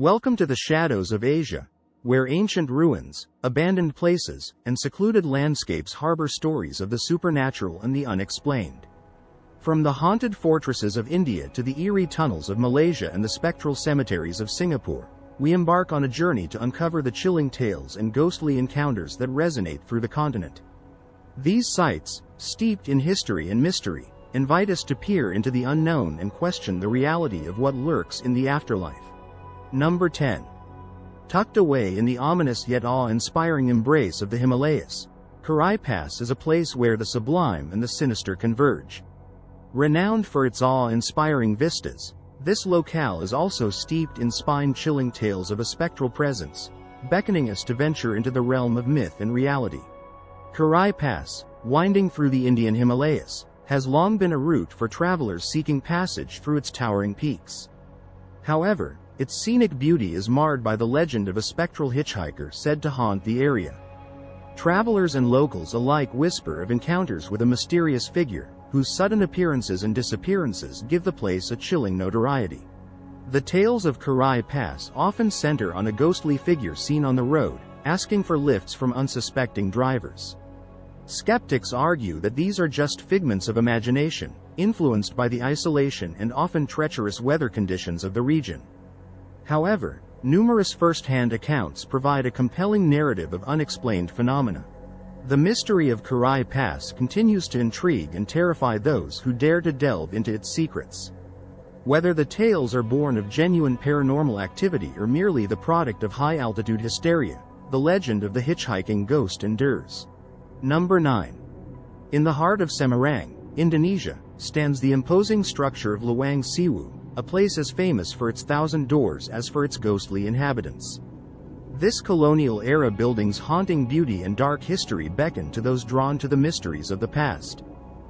Welcome to the shadows of Asia, where ancient ruins, abandoned places, and secluded landscapes harbor stories of the supernatural and the unexplained. From the haunted fortresses of India to the eerie tunnels of Malaysia and the spectral cemeteries of Singapore, we embark on a journey to uncover the chilling tales and ghostly encounters that resonate through the continent. These sites, steeped in history and mystery, invite us to peer into the unknown and question the reality of what lurks in the afterlife. Number 10. Tucked away in the ominous yet awe-inspiring embrace of the Himalayas, Karai Pass is a place where the sublime and the sinister converge. Renowned for its awe-inspiring vistas, this locale is also steeped in spine-chilling tales of a spectral presence, beckoning us to venture into the realm of myth and reality. Karai Pass, winding through the Indian Himalayas, has long been a route for travelers seeking passage through its towering peaks. However, its scenic beauty is marred by the legend of a spectral hitchhiker said to haunt the area. Travelers and locals alike whisper of encounters with a mysterious figure, whose sudden appearances and disappearances give the place a chilling notoriety. The tales of Karai Pass often center on a ghostly figure seen on the road, asking for lifts from unsuspecting drivers. Skeptics argue that these are just figments of imagination, influenced by the isolation and often treacherous weather conditions of the region. However, numerous first-hand accounts provide a compelling narrative of unexplained phenomena. The mystery of Karai Pass continues to intrigue and terrify those who dare to delve into its secrets. Whether the tales are born of genuine paranormal activity or merely the product of high-altitude hysteria, the legend of the hitchhiking ghost endures. Number 9. In the heart of Semarang, Indonesia, stands the imposing structure of Luang Siwu, a place as famous for its 1,000 doors as for its ghostly inhabitants. This colonial-era building's haunting beauty and dark history beckon to those drawn to the mysteries of the past.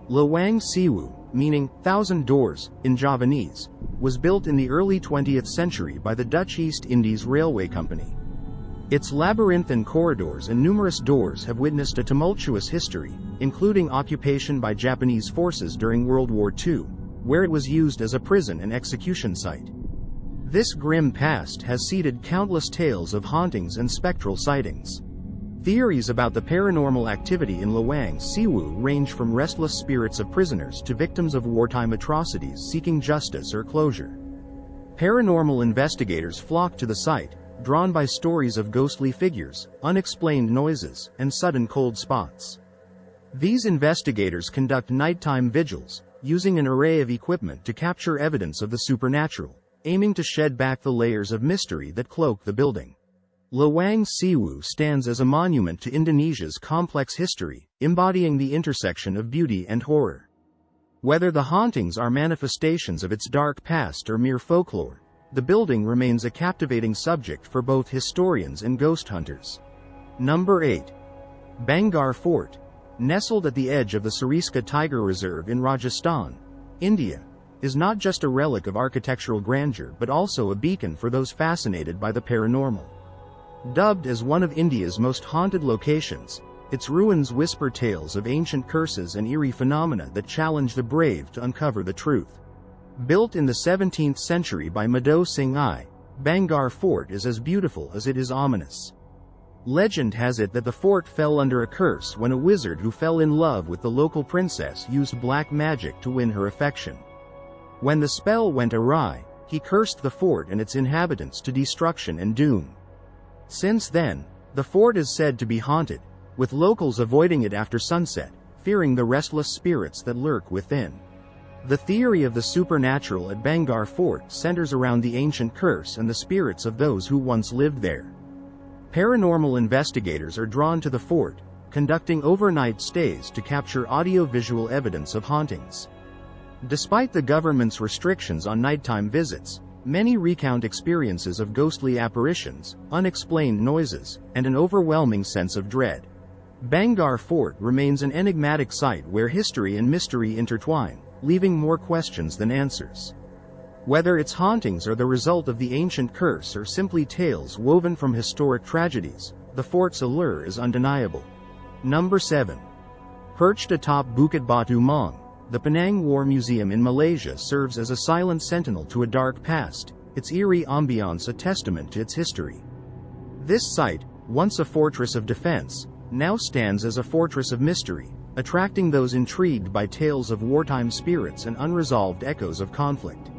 Luang Siwu, meaning 1,000 doors in Javanese, was built in the early 20th century by the Dutch East Indies Railway Company. Its labyrinthine corridors and numerous doors have witnessed a tumultuous history, including occupation by Japanese forces during World War II, where it was used as a prison and execution site. This grim past has seeded countless tales of hauntings and spectral sightings. Theories about the paranormal activity in Luang Siwu range from restless spirits of prisoners to victims of wartime atrocities seeking justice or closure. Paranormal investigators flock to the site, drawn by stories of ghostly figures, unexplained noises, and sudden cold spots. These investigators conduct nighttime vigils, using an array of equipment to capture evidence of the supernatural, aiming to shed back the layers of mystery that cloak the building. Luang Siwu stands as a monument to Indonesia's complex history, embodying the intersection of beauty and horror. Whether the hauntings are manifestations of its dark past or mere folklore, the building remains a captivating subject for both historians and ghost hunters. Number 8. Bangar Fort. Nestled at the edge of the Sariska Tiger Reserve in Rajasthan, India, is not just a relic of architectural grandeur but also a beacon for those fascinated by the paranormal. Dubbed as one of India's most haunted locations, its ruins whisper tales of ancient curses and eerie phenomena that challenge the brave to uncover the truth. Built in the 17th century by Mado Singh I, Bangar Fort is as beautiful as it is ominous. Legend has it that the fort fell under a curse when a wizard who fell in love with the local princess used black magic to win her affection. When the spell went awry, he cursed the fort and its inhabitants to destruction and doom. Since then, the fort is said to be haunted, with locals avoiding it after sunset, fearing the restless spirits that lurk within. The theory of the supernatural at Bangar Fort centers around the ancient curse and the spirits of those who once lived there. Paranormal investigators are drawn to the fort, conducting overnight stays to capture audio-visual evidence of hauntings. Despite the government's restrictions on nighttime visits, many recount experiences of ghostly apparitions, unexplained noises, and an overwhelming sense of dread. Bangar Fort remains an enigmatic site where history and mystery intertwine, leaving more questions than answers. Whether its hauntings are the result of the ancient curse or simply tales woven from historic tragedies, the fort's allure is undeniable. Number 7. Perched atop Bukit Batu Maung, The Penang War Museum in Malaysia serves as a silent sentinel to a dark past, its eerie ambiance a testament to its history. This site, once a fortress of defense, now stands as a fortress of mystery, attracting those intrigued by tales of wartime spirits and unresolved echoes of conflict.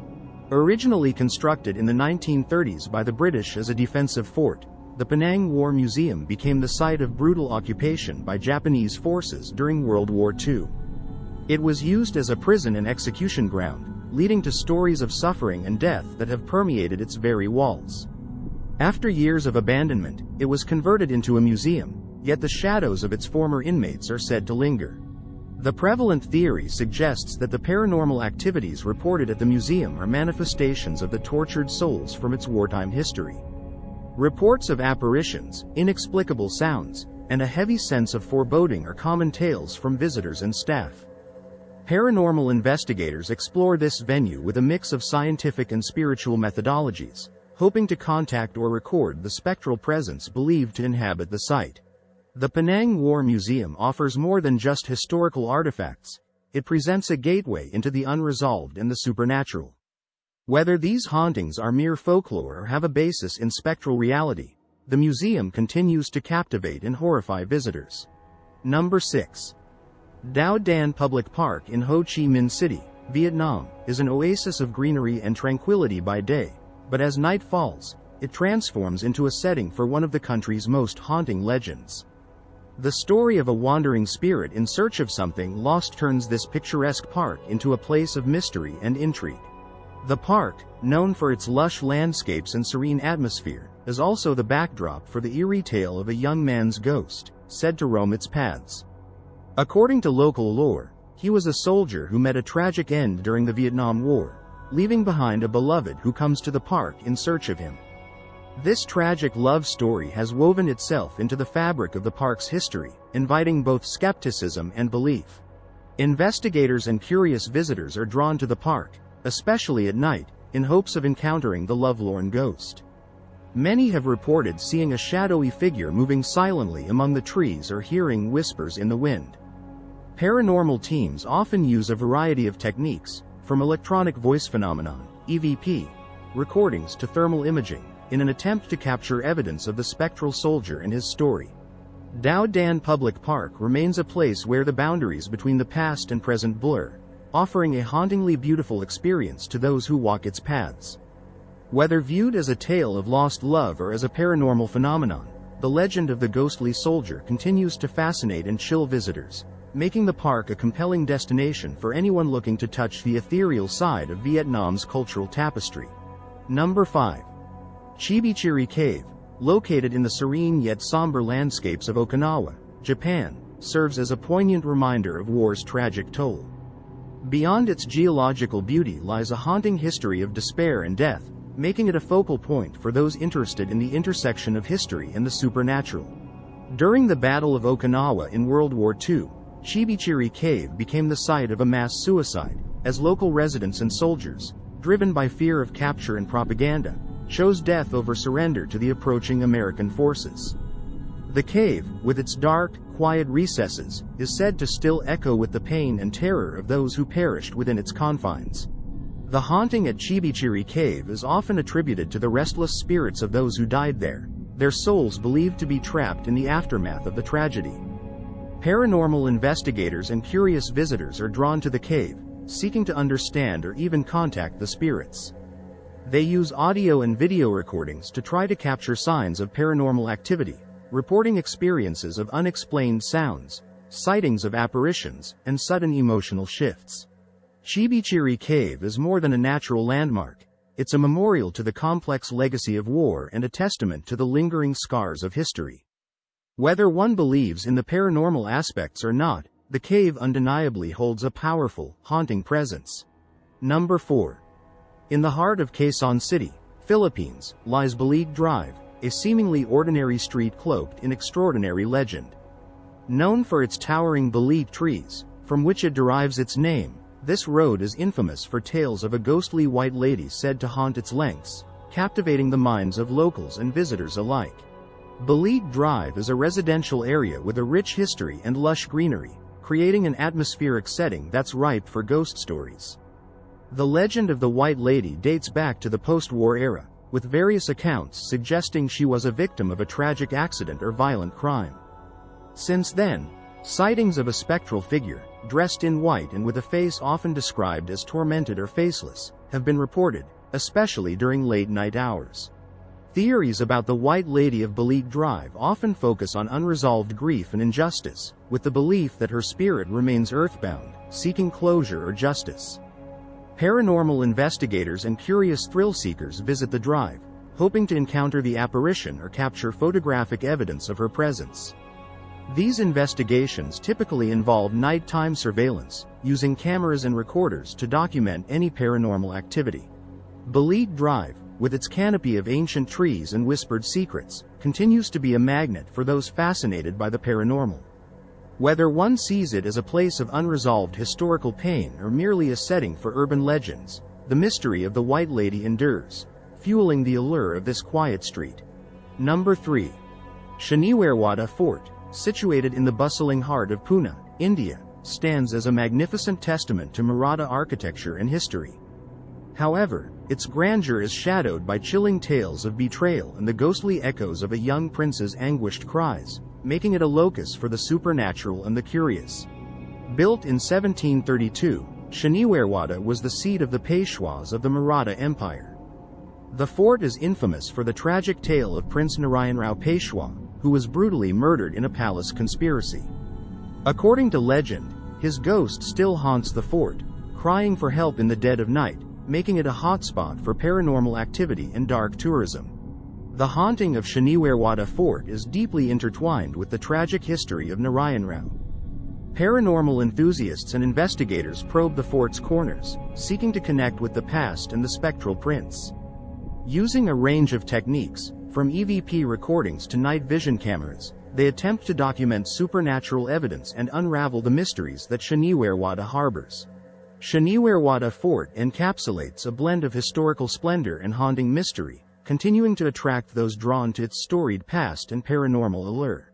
Originally constructed in the 1930s by the British as a defensive fort, the Penang War Museum became the site of brutal occupation by Japanese forces during World War II. It was used as a prison and execution ground, leading to stories of suffering and death that have permeated its very walls. After years of abandonment, it was converted into a museum, yet the shadows of its former inmates are said to linger. The prevalent theory suggests that the paranormal activities reported at the museum are manifestations of the tortured souls from its wartime history. Reports of apparitions, inexplicable sounds, and a heavy sense of foreboding are common tales from visitors and staff. Paranormal investigators explore this venue with a mix of scientific and spiritual methodologies, hoping to contact or record the spectral presence believed to inhabit the site. The Penang War Museum offers more than just historical artifacts. It presents a gateway into the unresolved and the supernatural. Whether these hauntings are mere folklore or have a basis in spectral reality, the museum continues to captivate and horrify visitors. Number 6. Dao Dan Public Park in Ho Chi Minh City, Vietnam, is an oasis of greenery and tranquility by day, but as night falls, it transforms into a setting for one of the country's most haunting legends. The story of a wandering spirit in search of something lost turns this picturesque park into a place of mystery and intrigue. The park, known for its lush landscapes and serene atmosphere, is also the backdrop for the eerie tale of a young man's ghost, said to roam its paths. According to local lore, he was a soldier who met a tragic end during the Vietnam War, leaving behind a beloved who comes to the park in search of him. This tragic love story has woven itself into the fabric of the park's history, inviting both skepticism and belief. Investigators and curious visitors are drawn to the park, especially at night, in hopes of encountering the lovelorn ghost. Many have reported seeing a shadowy figure moving silently among the trees or hearing whispers in the wind. Paranormal teams often use a variety of techniques, from electronic voice phenomenon, EVP, recordings to thermal imaging, in an attempt to capture evidence of the spectral soldier and his story. Dao Dan Public Park remains a place where the boundaries between the past and present blur, offering a hauntingly beautiful experience to those who walk its paths. Whether viewed as a tale of lost love or as a paranormal phenomenon, the legend of the ghostly soldier continues to fascinate and chill visitors, making the park a compelling destination for anyone looking to touch the ethereal side of Vietnam's cultural tapestry. Number 5. Chibichiri Cave, located in the serene yet somber landscapes of Okinawa, Japan, serves as a poignant reminder of war's tragic toll. Beyond its geological beauty lies a haunting history of despair and death, making it a focal point for those interested in the intersection of history and the supernatural. During the Battle of Okinawa in World War II, Chibichiri Cave became the site of a mass suicide, as local residents and soldiers, driven by fear of capture and propaganda, chose death over surrender to the approaching American forces. The cave, with its dark, quiet recesses, is said to still echo with the pain and terror of those who perished within its confines. The haunting at Chibichiri Cave is often attributed to the restless spirits of those who died there, their souls believed to be trapped in the aftermath of the tragedy. Paranormal investigators and curious visitors are drawn to the cave, seeking to understand or even contact the spirits. They use audio and video recordings to try to capture signs of paranormal activity, reporting experiences of unexplained sounds, sightings of apparitions, and sudden emotional shifts. Chibichiri Cave is more than a natural landmark. It's a memorial to the complex legacy of war and a testament to the lingering scars of history. Whether one believes in the paranormal aspects or not, the cave undeniably holds a powerful, haunting presence. Number 4. In the heart of Quezon City, Philippines, lies Balig Drive, a seemingly ordinary street cloaked in extraordinary legend. Known for its towering balig trees, from which it derives its name, this road is infamous for tales of a ghostly white lady said to haunt its lengths, captivating the minds of locals and visitors alike. Balig Drive is a residential area with a rich history and lush greenery, creating an atmospheric setting that's ripe for ghost stories. The legend of the White Lady dates back to the post-war era, with various accounts suggesting she was a victim of a tragic accident or violent crime. Since then, sightings of a spectral figure, dressed in white and with a face often described as tormented or faceless, have been reported, especially during late-night hours. Theories about the White Lady of Balit Drive often focus on unresolved grief and injustice, with the belief that her spirit remains earthbound, seeking closure or justice. Paranormal investigators and curious thrill-seekers visit the drive, hoping to encounter the apparition or capture photographic evidence of her presence. These investigations typically involve nighttime surveillance, using cameras and recorders to document any paranormal activity. Balit Drive, with its canopy of ancient trees and whispered secrets, continues to be a magnet for those fascinated by the paranormal. Whether one sees it as a place of unresolved historical pain or merely a setting for urban legends, the mystery of the White Lady endures, fueling the allure of this quiet street. Number 3. Shaniwarwada Fort, situated in the bustling heart of Pune, India, stands as a magnificent testament to Maratha architecture and history. However, its grandeur is shadowed by chilling tales of betrayal and the ghostly echoes of a young prince's anguished cries, making it a locus for the supernatural and the curious. Built in 1732, Shaniwarwada was the seat of the Peshwas of the Maratha Empire. The fort is infamous for the tragic tale of Prince Narayanrao Peshwa, who was brutally murdered in a palace conspiracy. According to legend, his ghost still haunts the fort, crying for help in the dead of night, making it a hotspot for paranormal activity and dark tourism. The haunting of Shaniwarwada Fort is deeply intertwined with the tragic history of Narayanrao. Paranormal enthusiasts and investigators probe the fort's corners, seeking to connect with the past and the spectral prince. Using a range of techniques, from EVP recordings to night vision cameras, they attempt to document supernatural evidence and unravel the mysteries that Shaniwarwada harbors. Shaniwarwada Fort encapsulates a blend of historical splendor and haunting mystery, continuing to attract those drawn to its storied past and paranormal allure.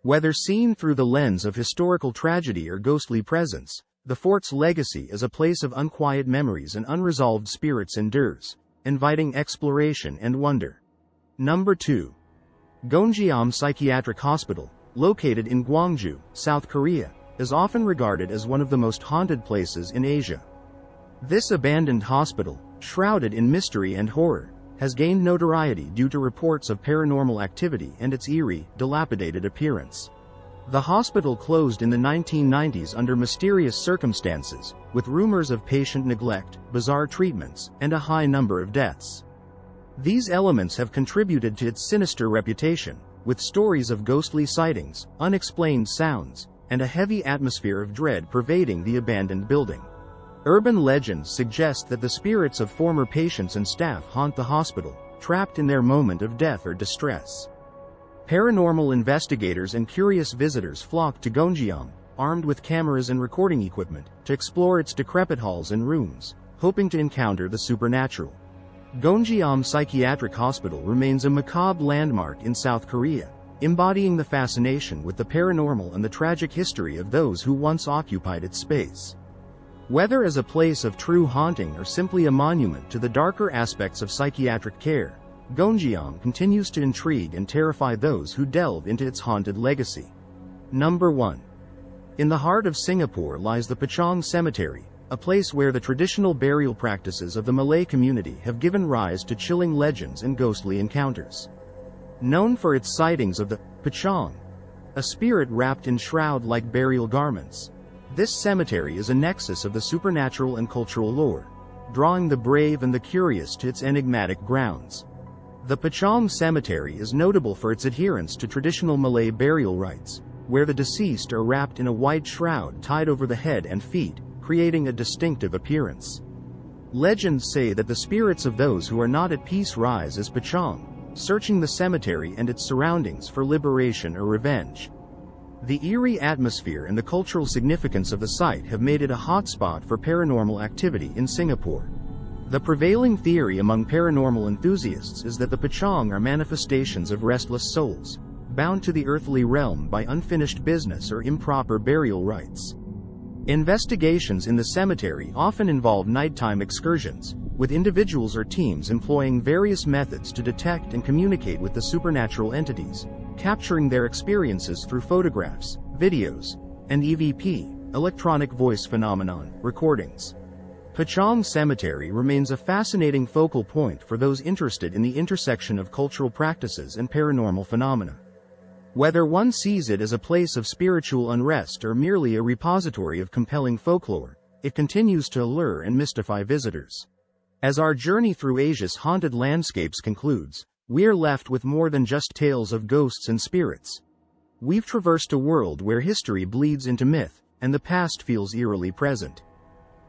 Whether seen through the lens of historical tragedy or ghostly presence, the fort's legacy as a place of unquiet memories and unresolved spirits endures, inviting exploration and wonder. Number 2. Gonjiam Psychiatric Hospital, located in Gwangju, South Korea, is often regarded as one of the most haunted places in Asia. This abandoned hospital, shrouded in mystery and horror, has gained notoriety due to reports of paranormal activity and its eerie, dilapidated appearance. The hospital closed in the 1990s under mysterious circumstances, with rumors of patient neglect, bizarre treatments, and a high number of deaths. These elements have contributed to its sinister reputation, with stories of ghostly sightings, unexplained sounds, and a heavy atmosphere of dread pervading the abandoned building. Urban legends suggest that the spirits of former patients and staff haunt the hospital, trapped in their moment of death or distress. Paranormal investigators and curious visitors flock to Gonjiam, armed with cameras and recording equipment, to explore its decrepit halls and rooms, hoping to encounter the supernatural. Gonjiam Psychiatric Hospital remains a macabre landmark in South Korea, embodying the fascination with the paranormal and the tragic history of those who once occupied its space. Whether as a place of true haunting or simply a monument to the darker aspects of psychiatric care, Gonjiam continues to intrigue and terrify those who delve into its haunted legacy. Number 1. In the heart of Singapore lies the Pachong Cemetery, a place where the traditional burial practices of the Malay community have given rise to chilling legends and ghostly encounters. Known for its sightings of the Pachong, a spirit wrapped in shroud-like burial garments, this cemetery is a nexus of the supernatural and cultural lore, drawing the brave and the curious to its enigmatic grounds. The Pachong Cemetery is notable for its adherence to traditional Malay burial rites, where the deceased are wrapped in a white shroud tied over the head and feet, creating a distinctive appearance. Legends say that the spirits of those who are not at peace rise as Pachong, searching the cemetery and its surroundings for liberation or revenge. The eerie atmosphere and the cultural significance of the site have made it a hotspot for paranormal activity in Singapore. The prevailing theory among paranormal enthusiasts is that the Pachong are manifestations of restless souls, bound to the earthly realm by unfinished business or improper burial rites. Investigations in the cemetery often involve nighttime excursions, with individuals or teams employing various methods to detect and communicate with the supernatural entities, capturing their experiences through photographs, videos, and EVP, electronic voice phenomenon, recordings. Pachong Cemetery remains a fascinating focal point for those interested in the intersection of cultural practices and paranormal phenomena. Whether one sees it as a place of spiritual unrest or merely a repository of compelling folklore, it continues to allure and mystify visitors. As our journey through Asia's haunted landscapes concludes, we're left with more than just tales of ghosts and spirits. We've traversed a world where history bleeds into myth, and the past feels eerily present.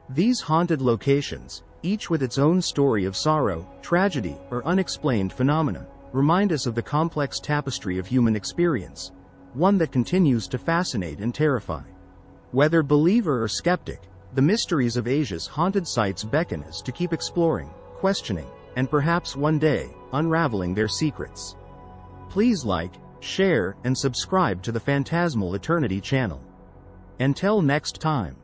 These haunted locations, each with its own story of sorrow, tragedy, or unexplained phenomena, remind us of the complex tapestry of human experience, one that continues to fascinate and terrify. Whether believer or skeptic, the mysteries of Asia's haunted sites beckon us to keep exploring, questioning, and perhaps one day, unraveling their secrets. Please like, share, and subscribe to the Phantasmal Eternity channel. Until next time.